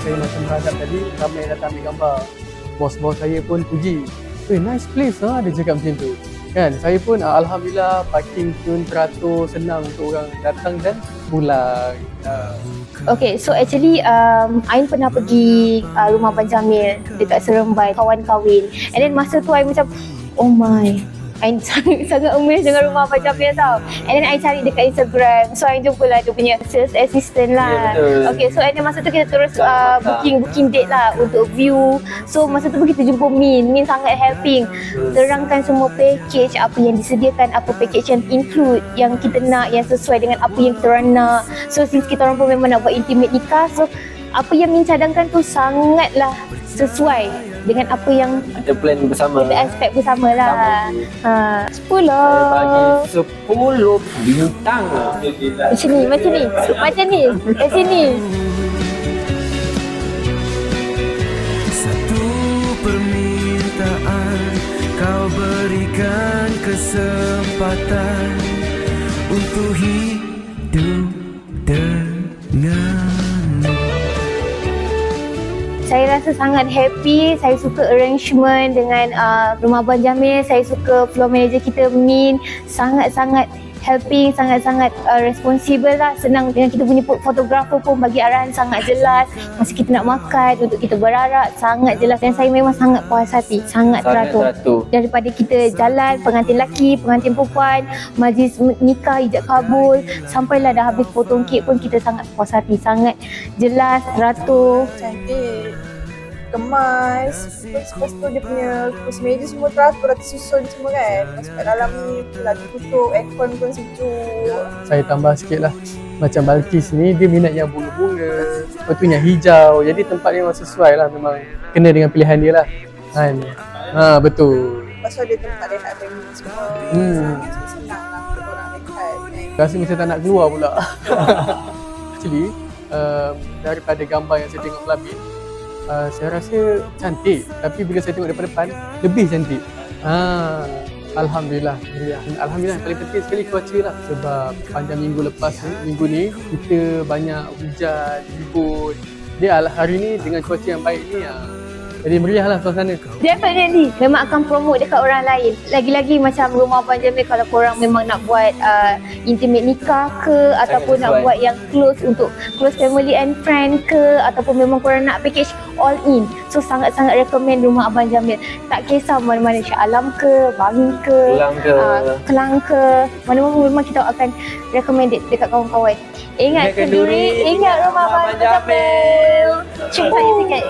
saya macam berhadap tadi, ramai yang datang ambil gambar. Bos-bos saya pun puji. Nice place lah, dia cakap macam tu. Kan, saya pun alhamdulillah parking pun teratur, senang untuk orang datang dan pulang. Okay, so actually Ain pernah pergi rumah Abang Jamil dekat Seremban, kawan kahwin. And then masa tu Ain macam, oh my, Ain sangat amazed dengan rumah Abang Jamil tau. And then Ain cari dekat Instagram. So Ain jumpa lah dia punya sales assistant lah. Yeah, okay, so and then masa tu kita terus booking date lah untuk view. So masa tu kita jumpa Min sangat helping. Terangkan semua package, apa yang disediakan, apa package yang include, yang kita nak, yang sesuai dengan apa yang kita orang nak. So since kita orang pun memang nak buat intimate nikah, so apa yang Min cadangkan tu sangatlah sesuai dengan apa yang Kita plan bersama. kita expect bersama lah. 10. Saya bagi 10 bintang. Macam ni. Kat sini. Satu permintaan kau berikan kesempatan untuk hidup denganmu. Saya rasa sangat happy. Saya suka arrangement dengan rumah Abang Jamil. Saya suka floor manager kita Min. Sangat-sangat helping, sangat-sangat responsible lah. Senang dengan kita punya fotografer pun bagi arahan sangat jelas. Masa kita nak makan, untuk kita berarak, sangat jelas. Dan saya memang sangat puas hati, sangat teratur. Daripada kita jalan, pengantin lelaki, pengantin perempuan, majlis nikah, ijab kabul, sampailah dah habis potong kek pun kita sangat puas hati. Sangat jelas, teratur. Cantik, kemas. Lepas tu dia punya kursi meja semua teratur, dah tersusun semua kan. Masuk kat dalam ni, lagi tutup, aircon pun sejuk. Saya tambah sikit lah. Macam Balkis ni, dia minat yang bunga-bunga. Lepas tu yang hijau. Jadi tempat dia memang sesuai lah. Memang kena dengan pilihan dia lah. Kan? Betul. Lepas tu ada tempat dia nak bagi semua. Senang lah untuk orang dekat. Rasa macam tak nak keluar pula. Actually, daripada gambar yang saya tengok pelabin, saya rasa cantik. Tapi bila saya tengok daripada depan, lebih cantik. Alhamdulillah. Alhamdulillah, paling penting sekali cuaca lah. Sebab panjang minggu lepas ni, minggu ni kita banyak hujan, ribut. Dia hari ni dengan cuaca yang baik ni, jadi meriah lah suasana. Definitely memang akan promote dekat orang lain. Lagi-lagi macam rumah Abang Jamil, kalau korang memang nak buat intimate nikah ke, ataupun nak buat yang close untuk close family and friend ke, ataupun memang korang nak package all in, so sangat-sangat recommend rumah Abang Jamil. Tak kisah mana-mana, Shah Alam ke, Bangi ke, Kelang ke, mana-mana memang kita akan recommend dekat kawan-kawan. Ingat Kenduri, ingat rumah Abang Jamil. Cium saya sikit.